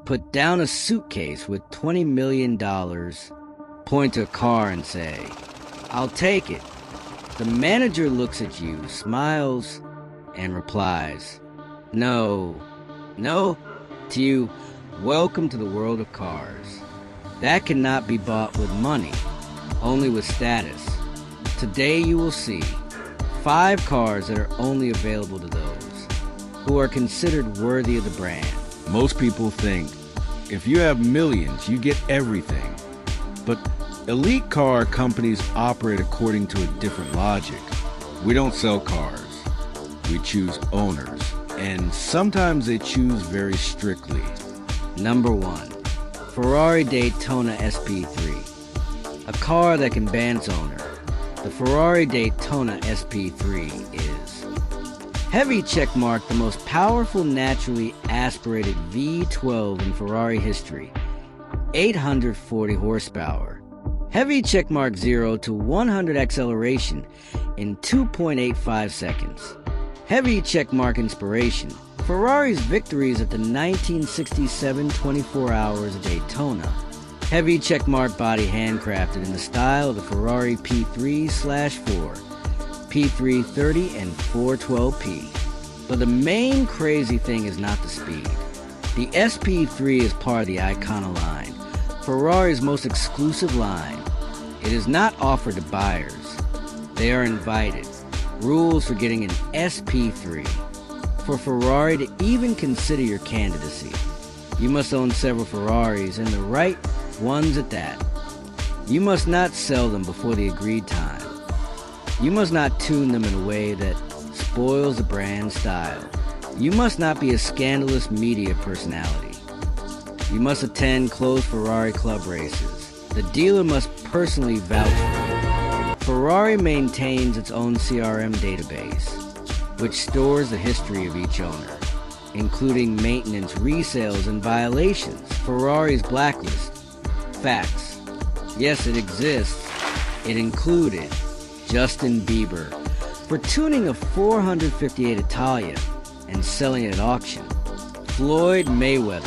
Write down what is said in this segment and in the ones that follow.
Put down a suitcase with $20 million, point to a car and say, "I'll take it." The manager looks at you, smiles, and replies, "No, no." To you, welcome to the world of cars. That cannot be bought with money, only with status. Today you will see 5 cars that are only available to those who are considered worthy of the brand. Most people think if you have millions, you get everything. But elite car companies operate according to a different logic. We don't sell cars. We choose owners. And sometimes they choose very strictly. Number 1. Ferrari Daytona SP3. A car that can ban its owner. The Ferrari Daytona SP3 is heavy checkmark, the most powerful naturally aspirated V12 in Ferrari history, 840 horsepower. Heavy checkmark 0 to 100 acceleration in 2.85 seconds. Heavy checkmark inspiration, Ferrari's victories at the 1967 24 Hours of Daytona. Heavy checkmark body handcrafted in the style of the Ferrari P3/4, P330 and 412P. But the main crazy thing is not the speed. The SP3 is part of the Icona line, Ferrari's most exclusive line. It is not offered to buyers. They are invited. Rules for getting an SP3. For Ferrari to even consider your candidacy, you must own several Ferraris, and the right ones at that. You must not sell them before the agreed time. You must not tune them in a way that spoils the brand style. You must not be a scandalous media personality. You must attend closed Ferrari club races. The dealer must personally vouch for you. Ferrari maintains its own CRM database, which stores the history of each owner, including maintenance, resales, and violations. Ferrari's blacklist. Facts. Yes, it exists. It included Justin Bieber for tuning a 458 Italia and selling it at auction. Floyd Mayweather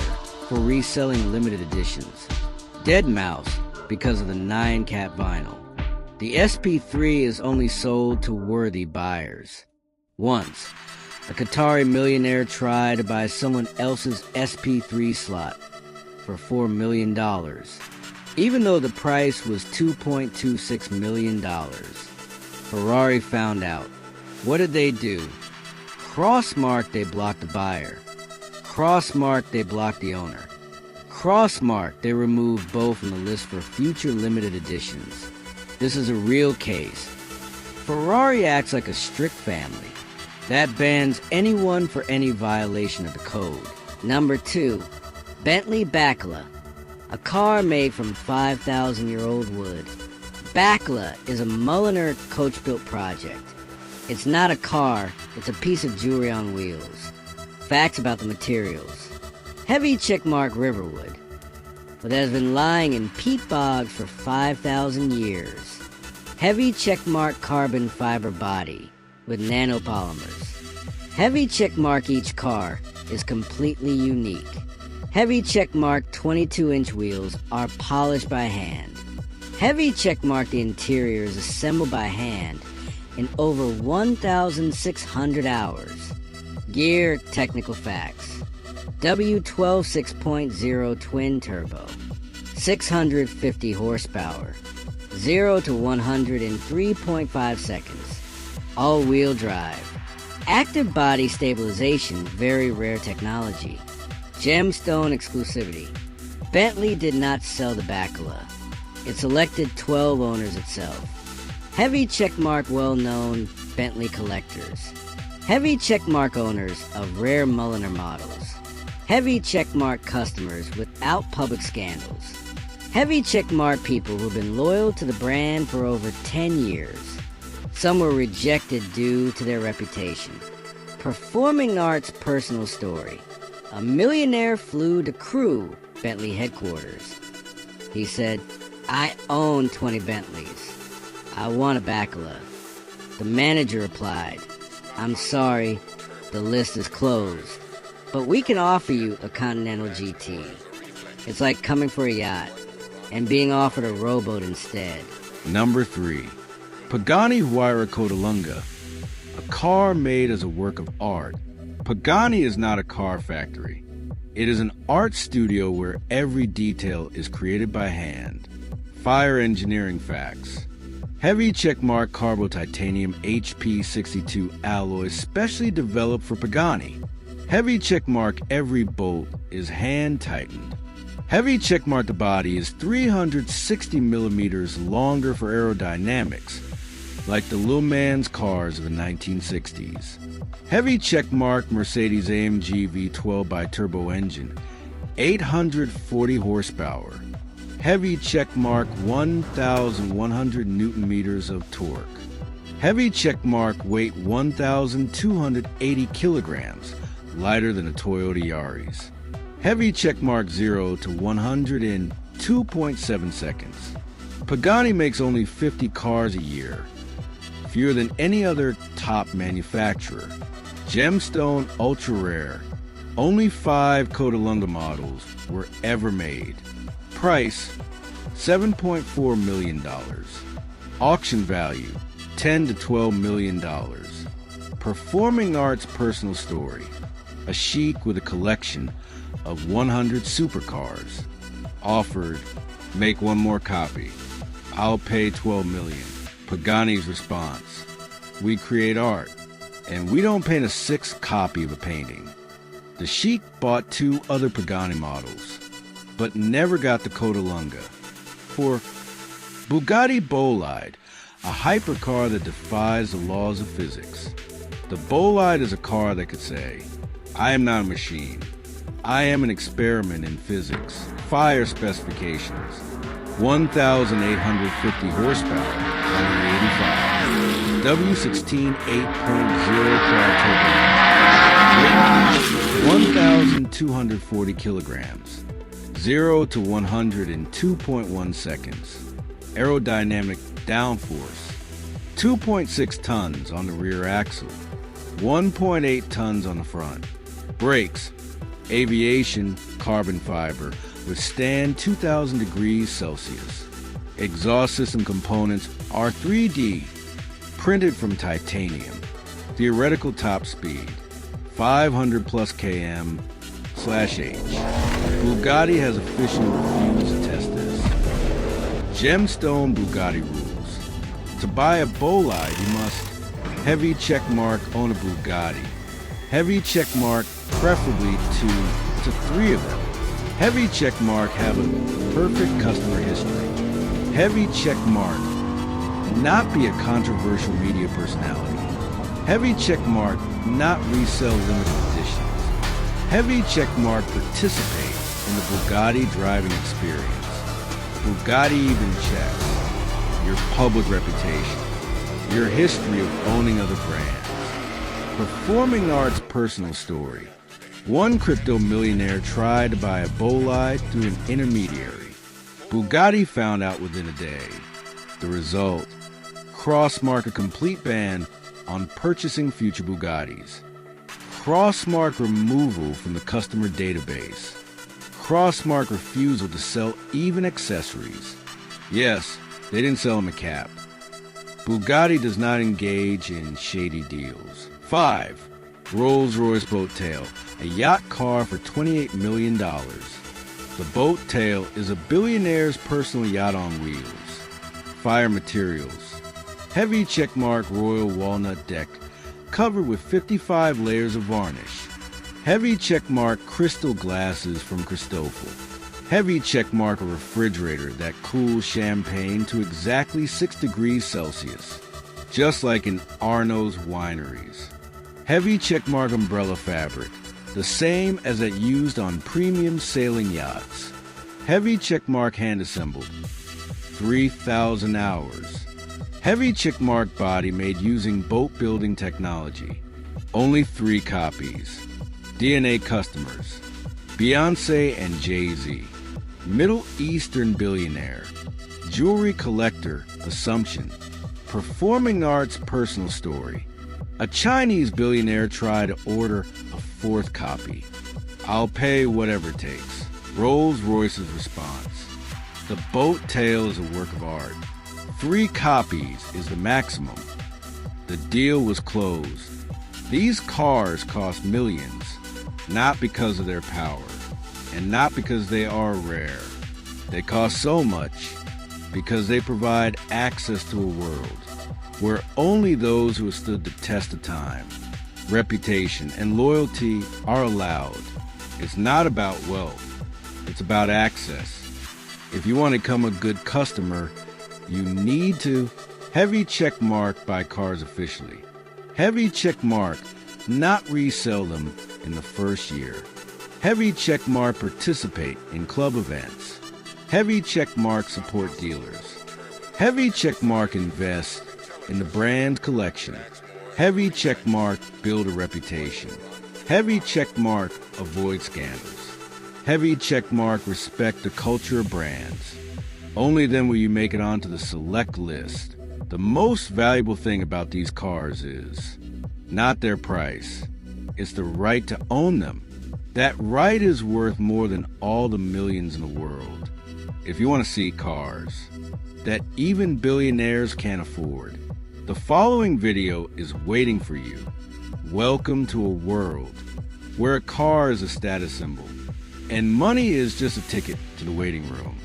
for reselling limited editions. Deadmau5 because of the 9-cat vinyl. The SP3 is only sold to worthy buyers. Once, a Qatari millionaire tried to buy someone else's SP3 slot for $4 million, even though the price was $2.26 million. Ferrari found out. What did they do? Crossmark, they blocked the buyer. Crossmark, they blocked the owner. Crossmark, they removed both from the list for future limited editions. This is a real case. Ferrari acts like a strict family that bans anyone for any violation of the code. Number 2. Bentley Bacala. A car made from 5,000-year-old wood. Bacala is a Mulliner coach-built project. It's not a car, it's a piece of jewelry on wheels. Facts about the materials. Heavy checkmark Riverwood, but has been lying in peat bogs for 5,000 years. Heavy checkmark carbon fiber body with nanopolymers. Heavy checkmark each car is completely unique. Heavy checkmark 22-inch wheels are polished by hand. Heavy checkmark the interior is assembled by hand in over 1,600 hours. Gear technical facts. W12 6.0 twin turbo, 650 horsepower, 0 to 100 in 3.5 seconds, all-wheel drive, active body stabilization, very rare technology, gemstone exclusivity. Bentley did not sell the Bacala. It selected 12 owners itself. Heavy checkmark well-known Bentley collectors. Heavy checkmark owners of rare Mulliner models. Heavy checkmark customers without public scandals. Heavy checkmark people who've been loyal to the brand for over 10 years. Some were rejected due to their reputation. Performing arts personal story. A millionaire flew to Crewe, Bentley headquarters. He said, "I own 20 Bentleys. I want a Bacala." The manager replied, "I'm sorry, the list is closed." But we can offer you a Continental GT. It's like coming for a yacht and being offered a rowboat instead. Number 3. Pagani Huayra Codalunga, a car made as a work of art. Pagani is not a car factory. It is an art studio where every detail is created by hand. Fire engineering facts. Heavy checkmark carbo titanium HP62 alloy specially developed for Pagani. Heavy checkmark every bolt is hand tightened. Heavy checkmark the body is 360 millimeters longer for aerodynamics, like the little man's cars of the 1960s. Heavy checkmark Mercedes-AMG V12 bi-turbo engine, 840 horsepower. Heavy checkmark 1,100 newton meters of torque. Heavy checkmark weight 1,280 kilograms, lighter than a Toyota Yaris. Heavy checkmark 0 to 100 in 2.7 seconds. Pagani makes only 50 cars a year, fewer than any other top manufacturer. Gemstone ultra rare. Only 5 Codalunga models were ever made. Price, $7.4 million. Auction value, $10 to $12 million. Performing arts personal story. A chic with a collection of 100 supercars. Offered, make one more copy. I'll pay $12 million. Pagani's response. We create art, and we don't paint a 6th copy of a painting. The chic bought 2 other Pagani models, but never got the Codalunga. For Bugatti Bolide, a hypercar that defies the laws of physics. The Bolide is a car that could say, I am not a machine. I am an experiment in physics. Fire specifications. 1,850 horsepower, 185. W16 8.0 quad turbo. 1,240 kilograms. 0 to 100 in 2.1 seconds. Aerodynamic downforce. 2.6 tons on the rear axle. 1.8 tons on the front. Brakes. Aviation carbon fiber. Withstand 2,000 degrees Celsius. Exhaust system components are 3D, printed from titanium. Theoretical top speed, 500 plus km/h. Bugatti has officially refused to test this. Gemstone Bugatti rules. To buy a Bolide, you must heavy checkmark own a Bugatti. Heavy checkmark, preferably 2 to 3 of them. Heavy checkmark have a perfect customer history. Heavy checkmark not be a controversial media personality. Heavy checkmark not resell limited editions. Heavy checkmark participate in the Bugatti driving experience. Bugatti even checks your public reputation, your history of owning other brands. Performing arts personal story. One crypto millionaire tried to buy a Bolide through an intermediary. Bugatti found out within a day. The result, cross-mark a complete ban on purchasing future Bugattis. Cross-mark removal from the customer database. Cross-mark refusal to sell even accessories. Yes, they didn't sell him a cap. Bugatti does not engage in shady deals. 5. Rolls-Royce Boat Tail, a yacht car for $28 million. The Boat Tail is a billionaire's personal yacht on wheels. Fire materials. Heavy checkmark royal walnut deck covered with 55 layers of varnish. Heavy checkmark crystal glasses from Cristofel. Heavy checkmark a refrigerator that cools champagne to exactly 6 degrees Celsius, just like in Arno's wineries. Heavy checkmark umbrella fabric, the same as that used on premium sailing yachts. Heavy checkmark hand assembled, 3,000 hours. Heavy checkmark body made using boat building technology, only 3 copies. DNA customers, Beyonce and Jay-Z. Middle Eastern billionaire, jewelry collector, assumption. Performing arts personal story. A Chinese billionaire tried to order a fourth copy. "I'll pay whatever it takes." Rolls-Royce's response: "The boat tail is a work of art. 3 copies is the maximum." The deal was closed. These cars cost millions, not because of their power, and not because they are rare. They cost so much because they provide access to a world where only those who have stood the test of time, reputation, and loyalty are allowed. It's not about wealth. It's about access. If you want to become a good customer, you need to heavy check mark buy cars officially. Heavy check mark, not resell them in the first year. Heavy check mark participate in club events. Heavy check mark support dealers. Heavy check mark invest in the brand collection. Heavy check mark build a reputation. Heavy check mark avoid scandals. Heavy check mark respect the culture of brands. Only then will you make it onto the select list. The most valuable thing about these cars is not their price. It's the right to own them. That right is worth more than all the millions in the world. If you want to see cars that even billionaires can't afford, the following video is waiting for you. Welcome to a world where a car is a status symbol and money is just a ticket to the waiting room.